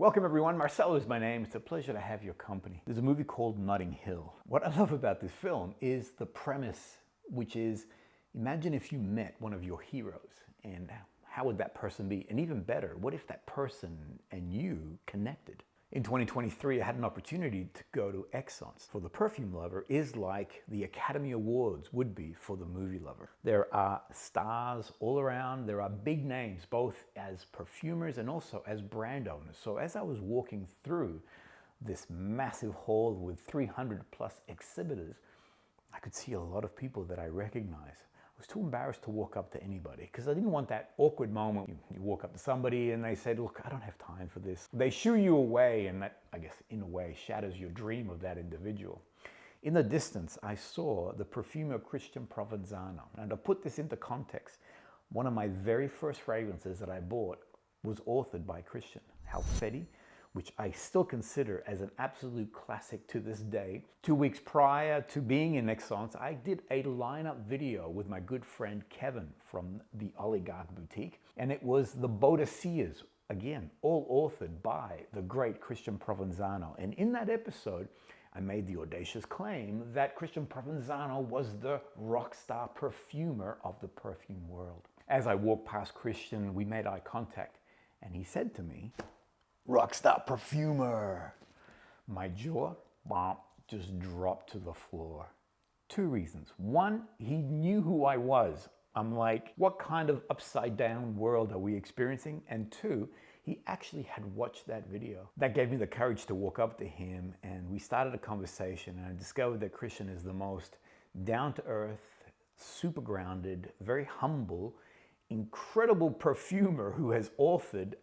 Welcome everyone, Marcelo is my name. It's a pleasure to have your company. There's a movie called Notting Hill. What I love about this film is the premise, which is, imagine if you met one of your heroes and how would that person be? And even better, what if that person and you connected? In 2023, I had an opportunity to go to Esxence. For the perfume lover is like the Academy Awards would be for the movie lover. There are stars all around. There are big names, both as perfumers and also as brand owners. So as I was walking through this massive hall with 300 plus exhibitors, I could see a lot of people that I recognize. I was too embarrassed to walk up to anybody because I didn't want that awkward moment. You walk up to somebody and they say, look, I don't have time for this. They shoo you away, and that, I guess, in a way, shatters your dream of that individual. In the distance, I saw the perfumer Christian Provenzano. And to put this into context, one of my very first fragrances that I bought was authored by Christian, Halfetti, which I still consider as an absolute classic to this day. 2 weeks prior to being in Esxence, I did a lineup video with my good friend Kevin from the Oillataguerre boutique, and it was the Boadiceas, again, all authored by the great Christian Provenzano. And in that episode, I made the audacious claim that Christian Provenzano was the rock star perfumer of the perfume world. As I walked past Christian, we made eye contact, and he said to me, "Rockstar perfumer." My jaw just dropped to the floor. Two reasons. One, he knew who I was. I'm like, what kind of upside down world are we experiencing? And two, he actually had watched that video. That gave me the courage to walk up to him, and we started a conversation, and I discovered that Christian is the most down to earth, super grounded, very humble, incredible perfumer who has authored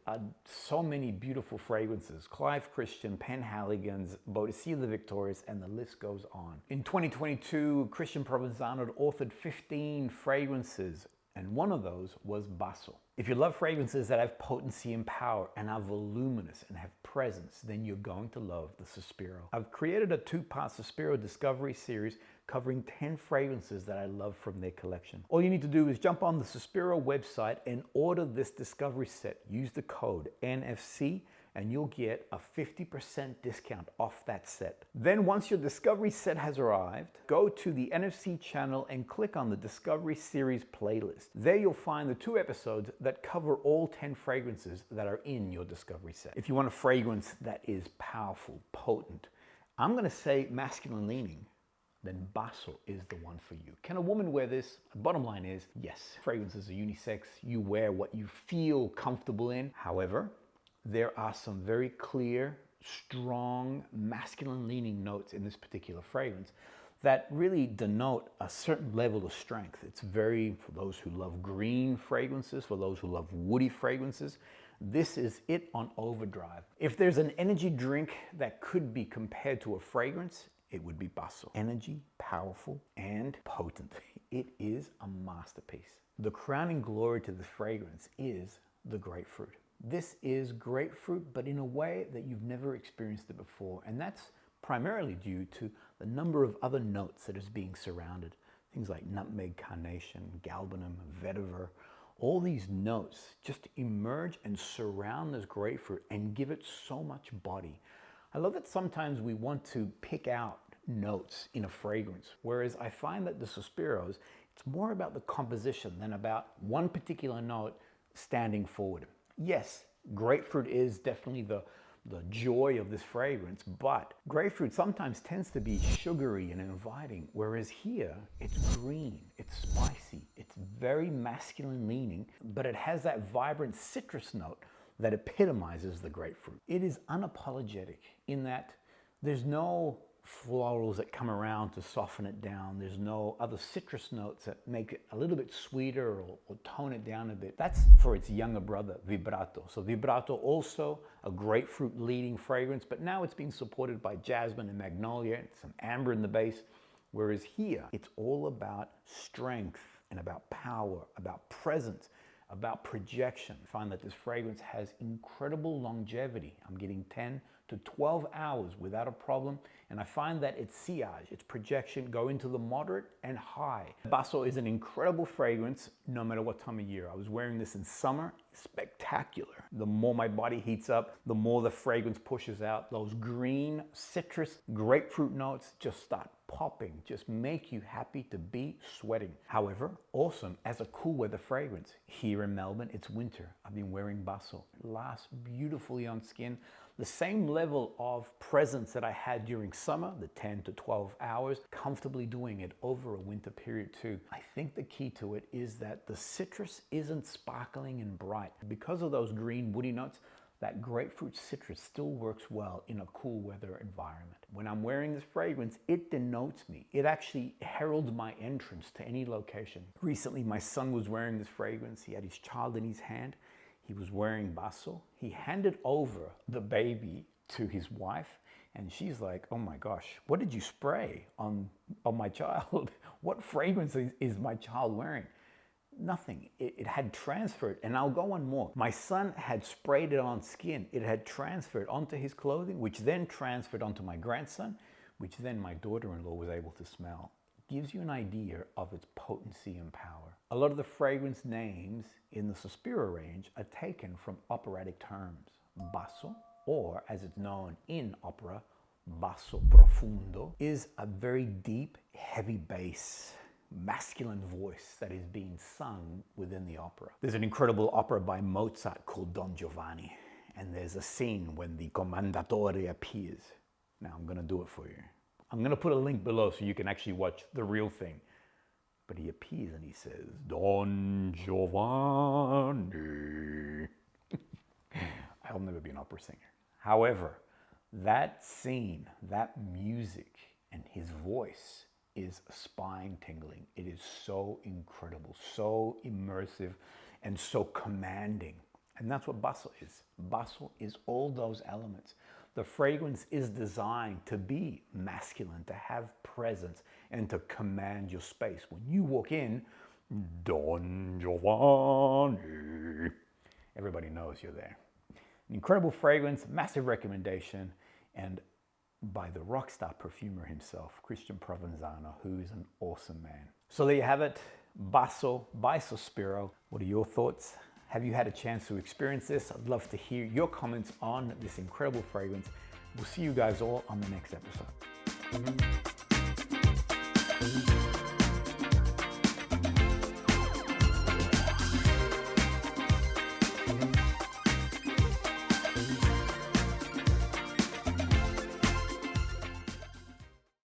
so many beautiful fragrances. Clive Christian, Penhaligon's, Boadicea the Victorious, and the list goes on. In 2022, Christian Provenzano had authored 15 fragrances, and one of those was Basso. If you love fragrances that have potency and power and are voluminous and have presence, then you're going to love the Sospiro. I've created a 2-part Sospiro discovery series covering 10 fragrances that I love from their collection. All you need to do is jump on the Sospiro website and order this discovery set. Use the code NFC and you'll get a 50% discount off that set. Then once your discovery set has arrived, go to the NFC channel and click on the Discovery Series playlist. There you'll find the 2 episodes that cover all 10 fragrances that are in your discovery set. If you want a fragrance that is powerful, potent, I'm gonna say masculine leaning, then Basso is the one for you. Can a woman wear this? Bottom line is, yes. Fragrances are unisex. You wear what you feel comfortable in. However, there are some very clear, strong, masculine-leaning notes in this particular fragrance that really denote a certain level of strength. It's very, for those who love green fragrances, for those who love woody fragrances, this is it on overdrive. If there's an energy drink that could be compared to a fragrance, it would be Basso. Energy, powerful, and potent. It is a masterpiece. The crowning glory to this fragrance is the grapefruit. This is grapefruit, but in a way that you've never experienced it before. And that's primarily due to the number of other notes that is being surrounded. Things like nutmeg, carnation, galbanum, vetiver. All these notes just emerge and surround this grapefruit and give it so much body. I love that sometimes we want to pick out notes in a fragrance, whereas I find that the Sospiros, it's more about the composition than about one particular note standing forward. Yes, grapefruit is definitely the joy of this fragrance, but grapefruit sometimes tends to be sugary and inviting, whereas here it's green, it's spicy, it's very masculine leaning, but it has that vibrant citrus note that epitomizes the grapefruit. It is unapologetic in that there's no florals that come around to soften it down. There's no other citrus notes that make it a little bit sweeter or tone it down a bit. That's for its younger brother, Vibrato. So Vibrato also a grapefruit leading fragrance, but now it's being supported by jasmine and magnolia and some amber in the base. Whereas here, it's all about strength and about power, about presence, about projection. I find that this fragrance has incredible longevity. I'm getting 10 to 12 hours without a problem. And I find that its sillage, its projection, go into the moderate and high. Basso is an incredible fragrance no matter what time of year. I was wearing this in summer, spectacular. spectacular. The more my body heats up, the more the fragrance pushes out. Those green, citrus, grapefruit notes just start popping, just make you happy to be sweating. However, awesome as a cool weather fragrance. Here in Melbourne, it's winter. I've been wearing Basso. It lasts beautifully on skin. The same level of presence that I had during summer, the 10 to 12 hours, comfortably doing it over a winter period too. I think the key to it is that the citrus isn't sparkling and bright. Because of those green woody notes, that grapefruit citrus still works well in a cool weather environment. When I'm wearing this fragrance, it denotes me. It actually heralds my entrance to any location. Recently, my son was wearing this fragrance. He had his child in his hand. He was wearing Basso. He handed over the baby to his wife, and she's like, oh my gosh, what did you spray on my child? What fragrance is my child wearing? Nothing. It had transferred, and I'll go on more. My son had sprayed it on skin. It had transferred onto his clothing, which then transferred onto my grandson, which then my daughter-in-law was able to smell. It gives you an idea of its potency and power. A lot of the fragrance names in the Sospiro range are taken from operatic terms. Basso, or as it's known in opera, basso profundo, is a very deep, heavy bass, masculine voice that is being sung within the opera. There's an incredible opera by Mozart called Don Giovanni, and there's a scene when the Commendatore appears. Now I'm gonna do it for you. I'm gonna put a link below so you can actually watch the real thing. But he appears and he says, Don Giovanni. I'll never be an opera singer. However, that scene, that music, and his voice is spine-tingling. It is so incredible, so immersive, and so commanding. And that's what Basso is. Basso is all those elements. The fragrance is designed to be masculine, to have presence, and to command your space. When you walk in, Don Giovanni, everybody knows you're there. An incredible fragrance, massive recommendation, and by the rock star perfumer himself, Christian Provenzano, who is an awesome man. So there you have it, Basso by Sospiro. What are your thoughts? Have you had a chance to experience this? I'd love to hear your comments on this incredible fragrance. We'll see you guys all on the next episode.